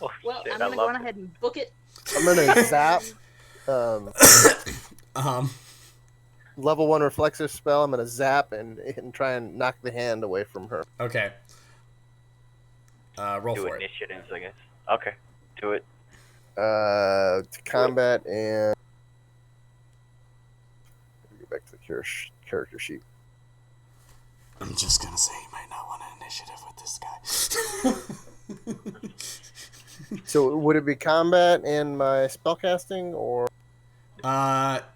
Oh, Well, shit, I'm I gonna go love on it. ahead and book it. I'm gonna zap. Um, Level 1 reflexive spell. I'm gonna zap and try and knock the hand away from her. okay. Roll Do for it. initiatives, I guess. Okay, do it. To combat and go back to the character sheet. I'm just gonna say you might not want an initiative with this guy. So would it be combat and my spellcasting, or?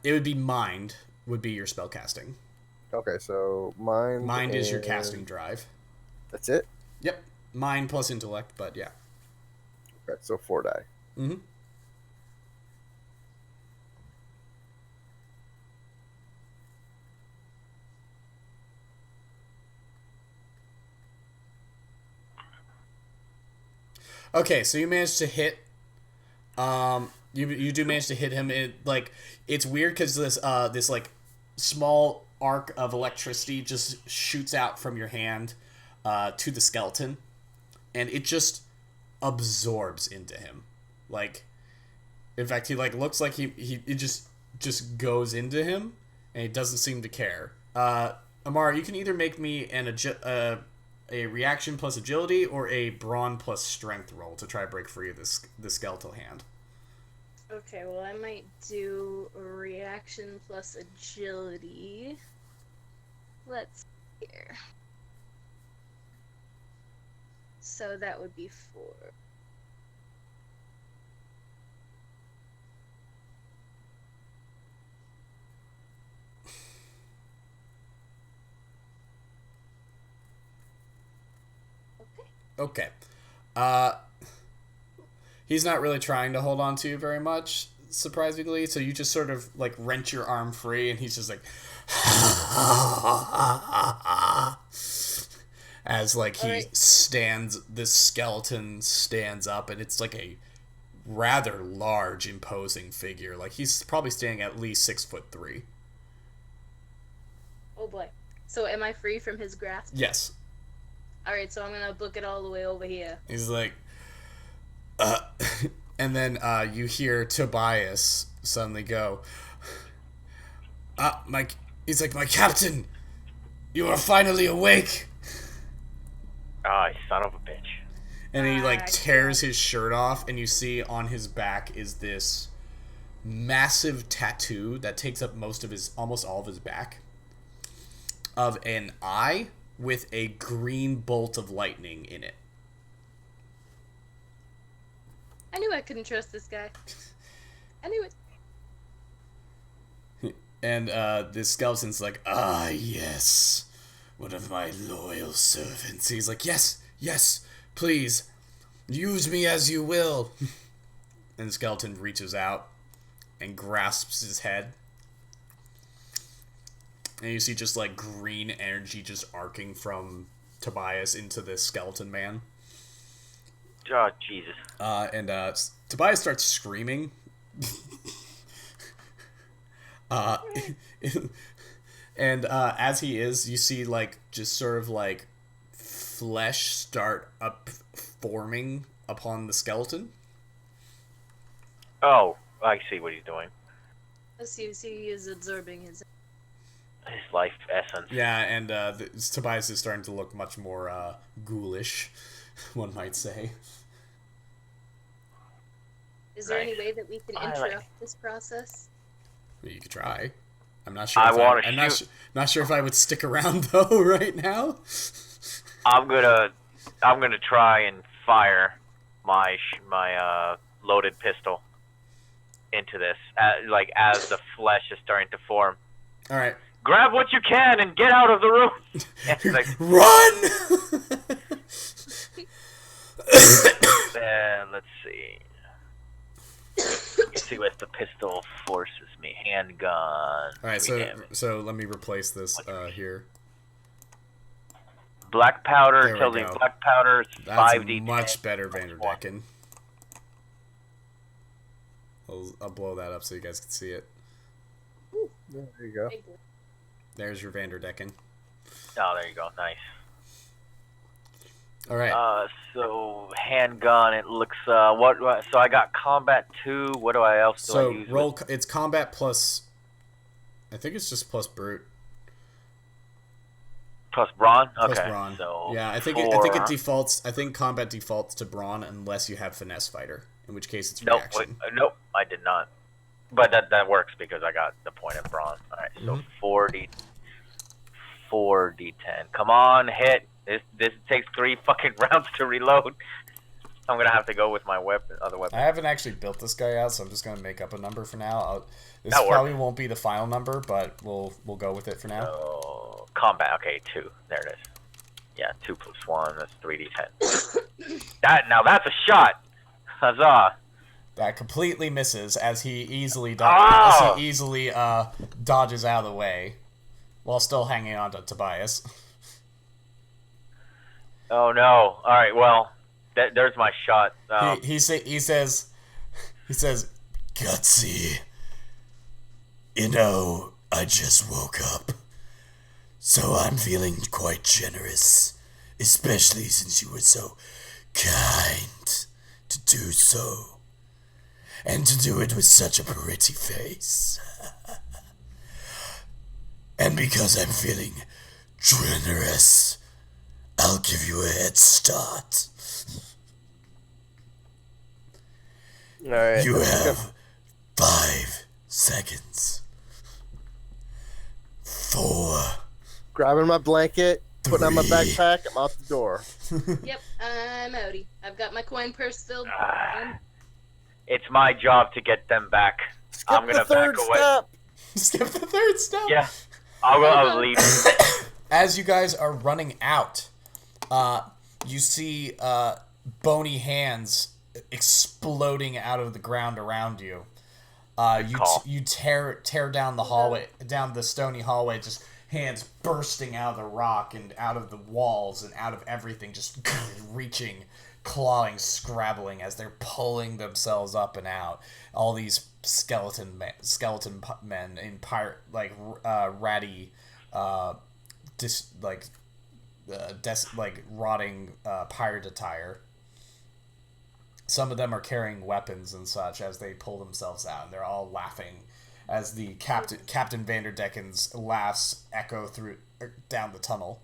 It would be mind. Would be your spellcasting. Okay, so mind. Mind is your casting drive. That's it. Yep, mind plus intellect, but yeah. Okay, so 4 die. Mm-hmm. Okay, so you managed to hit. You do manage to hit him. It's weird because this like small arc of electricity just shoots out from your hand, to the skeleton, and it just absorbs into him. Like, in fact, he like looks like he it just goes into him, and he doesn't seem to care. Amara, you can either make me a reaction plus agility or a brawn plus strength roll to try to break free of the skeletal hand. Okay, well, I might do a reaction plus agility. Let's see here. So that would be 4. Okay. He's not really trying to hold on to you very much, surprisingly, so you just sort of, like, wrench your arm free, and he's just like... as, like, this skeleton stands up, and it's, like, a rather large, imposing figure. Like, he's probably standing at least 6'3". Oh boy. So am I free from his grasp? Yes. Alright, so I'm gonna book it all the way over here. He's like... and then you hear Tobias suddenly go, he's like, my captain, you are finally awake. Ah, son of a bitch. And he like tears his shirt off, and you see on his back is this massive tattoo that takes up almost all of his back, of an eye with a green bolt of lightning in it. I knew I couldn't trust this guy. I knew it. And the skeleton's like, ah, yes, one of my loyal servants. He's like, yes, please, use me as you will. And the skeleton reaches out and grasps his head. And you see just like green energy just arcing from Tobias into this skeleton man. Oh, Jesus. And Tobias starts screaming. And as he is, you see like just sort of like flesh start up forming upon the skeleton. Oh, I see what he's doing. Let's see, he is absorbing his life essence. Yeah, and Tobias is starting to look much more ghoulish, one might say. Is there any way that we can interrupt this process? Well, you could try. I'm not sure. Not sure if I would stick around though right now. I'm gonna try and fire my loaded pistol into this, as the flesh is starting to form. All right. Grab what you can and get out of the room. Run! Let's see. Let's see what the pistol forces me. Handgun. All right, so let me replace this here. Black powder. Tell me black powder. That's 5d10. Much better, Vanderdecken. I'll blow that up so you guys can see it. Ooh, there you go. There's your Vanderdecken. Oh, there you go. Nice. All right. So handgun. It looks. What? So I got combat 2. What do I else do I So use? roll. It's combat plus. I think it's just plus brute. Plus brawn. Plus Okay. brawn. So Yeah, I think 4. it defaults. I think combat defaults to brawn unless you have finesse fighter, in which case it's Nope. reaction. Nope. I did not. But that works because I got the point of brawn. All right. So 4d10. Come on, hit. This takes 3 fucking rounds to reload. I'm gonna have to go with my other weapon. I haven't actually built this guy out, so I'm just gonna make up a number for now. This That works. probably won't be the final number, but we'll go with it for now. So combat. Okay, 2. There it is. Yeah, 2 plus 1. That's 3d10. That's a shot. Huzzah! That completely misses as he easily Oh! dodges out of the way, while still hanging on to Tobias. Oh no! All right, well, there's my shot. He says, Gutsy, I just woke up, so I'm feeling quite generous, especially since you were so kind to do so, and to do it with such a pretty face. And because I'm feeling generous, I'll give you a head start. All right. You have 5 seconds. 4. Grabbing my blanket, putting on my 3. backpack. I'm out the door. Yep, I'm outie. I've got my coin purse filled. It's my job to get them back. Skip I'm gonna the third back away. step. Skip the third step. Yeah, I'll leave. As you guys are running out, you see bony hands exploding out of the ground around you. You tear down the hallway, down the stony hallway, just hands bursting out of the rock and out of the walls and out of everything, just reaching, clawing, scrabbling as they're pulling themselves up and out. All these skeleton men in ratty, rotting pirate attire. Some of them are carrying weapons and such as they pull themselves out, and they're all laughing as the Captain Vanderdecken's laughs echo down the tunnel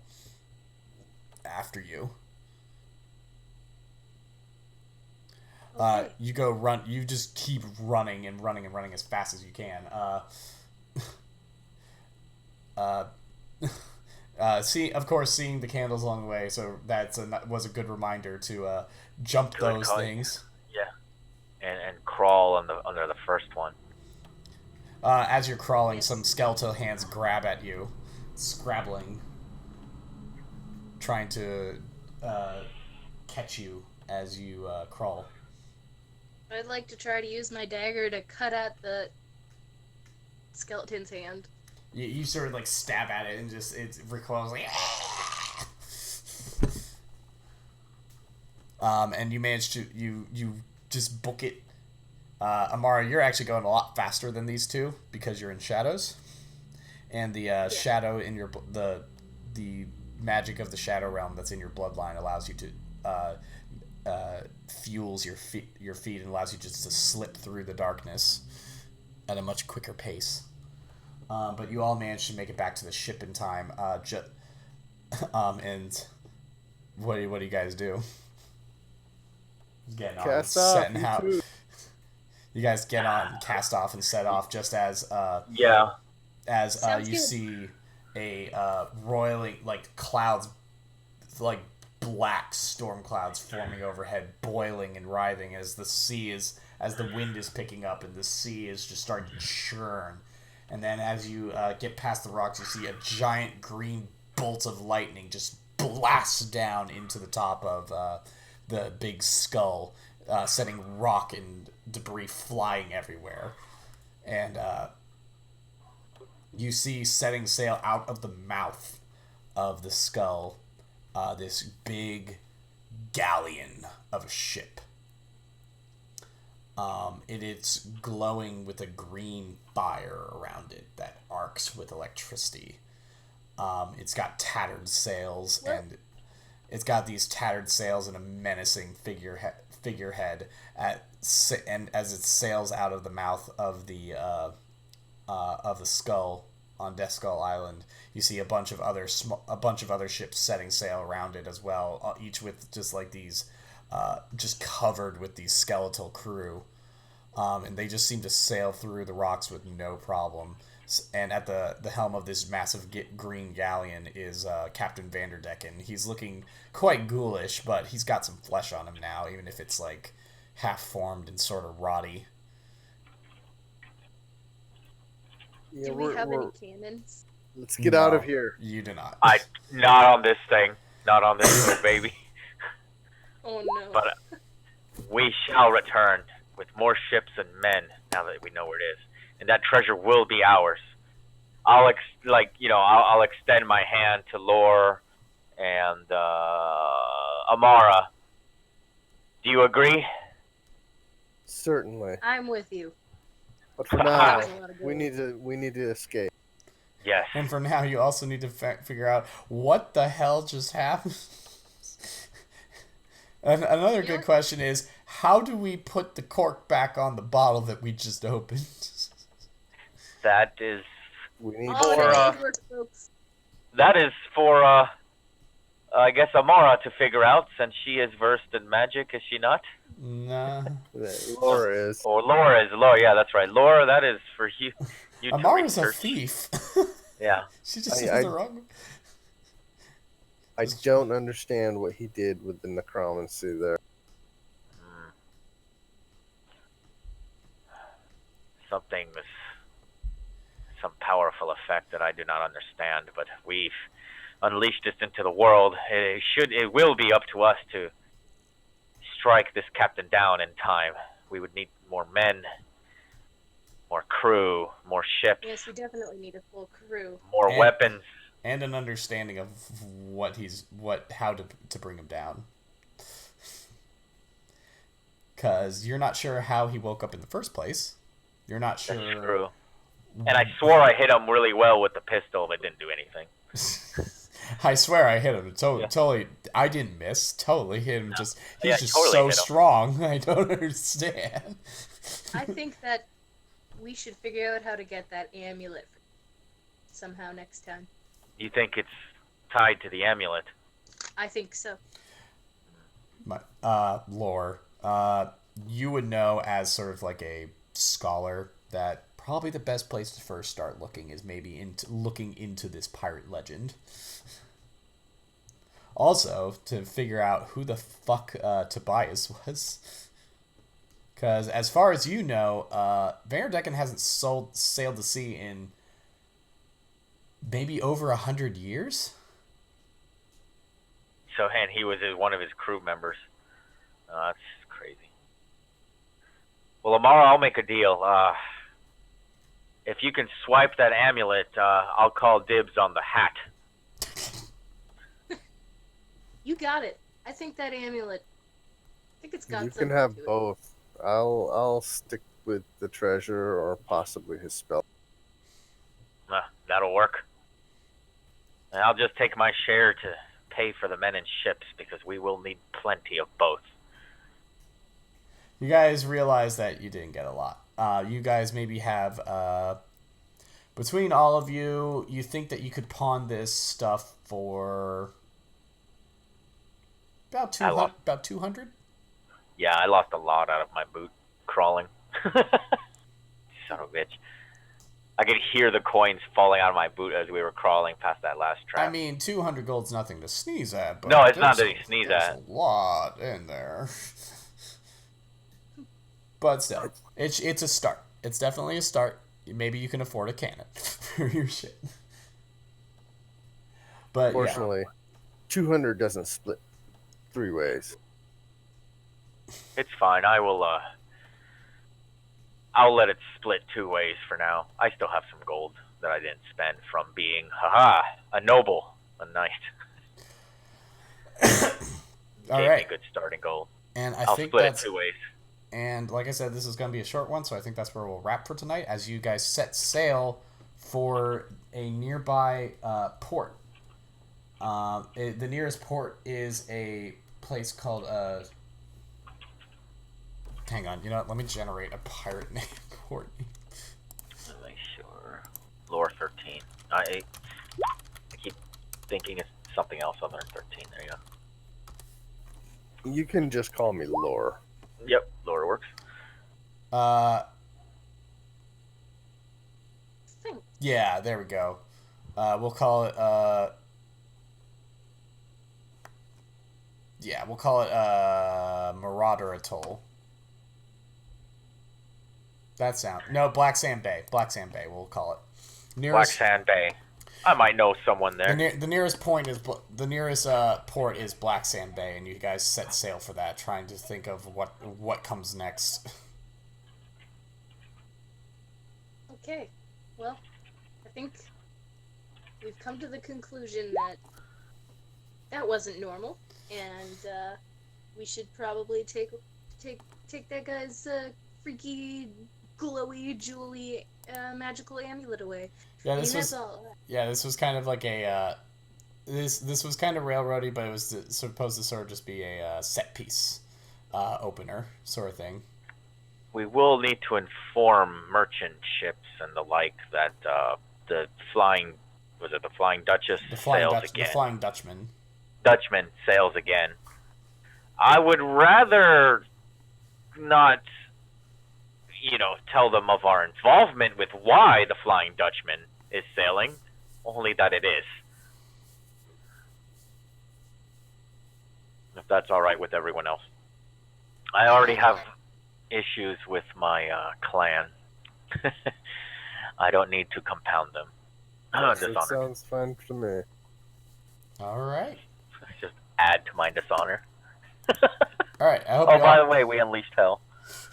after you. Okay. You go run. You just keep running and running and running as fast as you can. Seeing the candles along the way, so that was a good reminder to jump those things. Yeah, and crawl under the first one. As you're crawling, some skeletal hands grab at you, scrabbling, trying to catch you as you crawl. I'd like to try to use my dagger to cut at the skeleton's hand. You sort of stab at it and it recoils and you manage to you just book it. Amara, you're actually going a lot faster than these two because you're in shadows, and the shadow in the magic of the shadow realm that's in your bloodline allows you to fuels your feet and allows you just to slip through the darkness at a much quicker pace. But you all managed to make it back to the ship in time. And what do you guys do? Getting on, setting out. You guys get on, cast off, and set off just as you see a roiling clouds, black storm clouds forming overhead, boiling and writhing as the wind is picking up and the sea is just starting to churn. And then as you get past the rocks, you see a giant green bolt of lightning just blast down into the top of the big skull, setting rock and debris flying everywhere. And you see, setting sail out of the mouth of the skull, this big galleon of a ship. It's glowing with a green fire around it that arcs with electricity. It's got tattered sails and It's got these tattered sails and a menacing figurehead and as it sails out of the mouth of the skull on Death Skull Island, you see a bunch of other ships setting sail around it as well, each with just like these, just covered with these skeletal crew, and they just seem to sail through the rocks with no problem. And at the helm of this massive green galleon is Captain Vanderdecken. He's looking quite ghoulish, but he's got some flesh on him now, even if it's like half-formed and sort of rotty. Yeah, Do we have any cannons? Let's get out of here. You do not. Not on this thing. Not on this little baby. Oh no. But we shall return with more ships and men now that we know where it is, and that treasure will be ours. I'll extend my hand to Lore and Amara. Do you agree? Certainly. I'm with you. But for now, There's a lot of we gold. need to escape. Yes. And for now, you also need to figure out what the hell just happened. And another good question is, how do we put the cork back on the bottle that we just opened? That is We need All For, in woodwork, folks. for I guess Amara to figure out, since she is versed in magic, is she not? Nah. Laura is. Or Laura, yeah, that's right. Laura, that is for you. You to Amara's a research. thief. Yeah. She just I- says the wrong. I don't understand what he did with the necromancy there. Some powerful effect that I do not understand, but we've unleashed this into the world. It will be up to us to strike this captain down in time. We would need more men, more crew, more ships, Yes, we definitely need a full crew. more And- weapons. And an understanding of how to bring him down. Because you're not sure how he woke up in the first place. You're not sure. That's true. And I swore I hit him really well with the pistol, but didn't do anything. I swear I hit him. Yeah. Totally. I didn't miss. Totally hit him. He's Yeah, just totally so hit him. strong. I don't understand. I think that we should figure out how to get that amulet somehow next time. You think it's tied to the amulet? I think so. Lore. You would know as sort of like a scholar that probably the best place to first start looking is maybe looking into this pirate legend. Also, to figure out who the fuck Tobias was. Because as far as you know, Vanderdecken hasn't sailed the sea in maybe over 100 years? So, and he was one of his crew members. That's crazy. Well, Amara, I'll make a deal. If you can swipe that amulet, I'll call dibs on the hat. You got it. I think that amulet. I think it's got You something can have to it. both. I'll stick with the treasure or possibly his spell. That'll work. And I'll just take my share to pay for the men and ships, because we will need plenty of both. You guys realize that you didn't get a lot. You guys maybe have, between all of you, you think that you could pawn this stuff for about 200. About 200. Yeah, I lost a lot out of my boot crawling. Son of a bitch. I could hear the coins falling out of my boot as we were crawling past that last trap. I mean, 200 gold's nothing to sneeze at. But No, it's not there's that you sneeze there's at. a lot in there. But still, it's a start. It's definitely a start. Maybe you can afford a cannon for your shit. But Fortunately, 200 doesn't split 3 ways. It's fine. I'll let it split 2 ways for now. I still have some gold that I didn't spend from being, a noble, a knight. All Gave right. me good starting gold. And I'll think split that's it 2 ways. And like I said, this is going to be a short one, so I think that's where we'll wrap for tonight as you guys set sail for a nearby port. The nearest port is a place called hang on, you know what? Let me generate a pirate name port. Let me make sure. Lore 13. I keep thinking it's something else other than 13. There you go. You can just call me Lore. Yep, lore works. Think. Yeah, there we go. We'll call it Marauder Atoll. That sound no Black Sand Bay. Black Sand Bay. We'll call it. Black Sand Bay. I might know someone there. The nearest port is Black Sand Bay, and you guys set sail for that, trying to think of what comes next. Okay. Well, I think we've come to the conclusion that that wasn't normal, and we should probably take that guy's freaky, glowy, jewelly, magical amulet away. Yeah, this was kind of like a this was kind of railroady, but it was supposed to sort of just be a set piece opener sort of thing. We will need to inform merchant ships and the like that the Flying Duchess sails again. The Flying Dutchman. Dutchman sails again. I would rather not, tell them of our involvement with why the Flying Dutchman is sailing, only that it is. If that's all right with everyone else. I already have issues with my clan. I don't need to compound them. That sounds fun to me. All right. Just add to my dishonor. All right. I hope. Oh, by the way, we unleashed hell.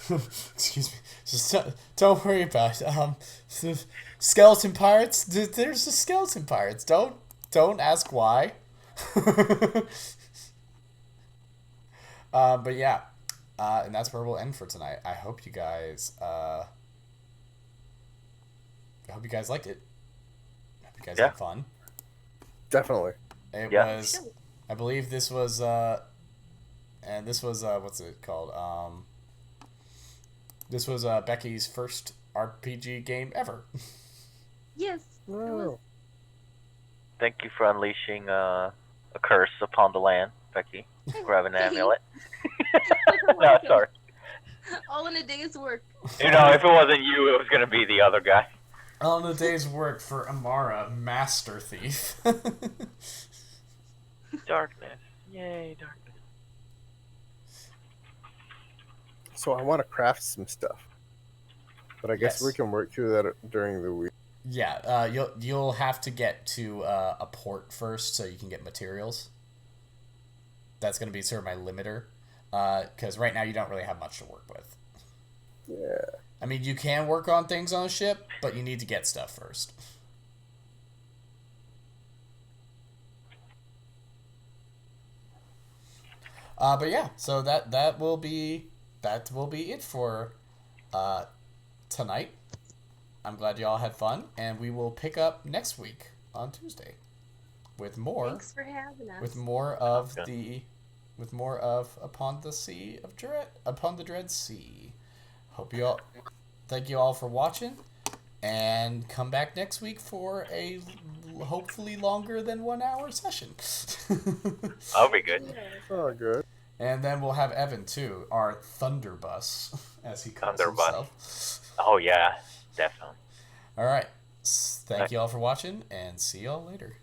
Excuse me. Just don't worry about it. Skeleton pirates. There's the skeleton pirates. Don't ask why. But yeah, and that's where we'll end for tonight. I hope you guys. I hope you guys liked it. I hope you guys had fun. Definitely. It was. I believe this was. And this was what's it called? This was Becky's first RPG game ever. Yes. Wow. Thank you for unleashing a curse upon the land, Becky. Grab an amulet. No, sorry. All in a day's work. If it wasn't you, it was going to be the other guy. All in a day's work for Amara, Master Thief. Darkness. Yay, darkness. So I want to craft some stuff, but I guess Yes. we can work through that during the week. Yeah, you'll have to get to a port first so you can get materials. That's going to be sort of my limiter, because right now you don't really have much to work with. Yeah. I mean, you can work on things on a ship, but you need to get stuff first. But yeah, so that will be it for tonight. I'm glad y'all had fun, and we will pick up next week on Tuesday with more. Thanks for having us. With more of Upon the Dread Sea. Thank you all for watching, and come back next week for a hopefully longer than 1 hour session. That'll be good. Oh, good. And then we'll have Evan too, our Thunderbus, as he calls himself. Oh yeah, definitely. All right. Thank you all for watching, and see y'all later.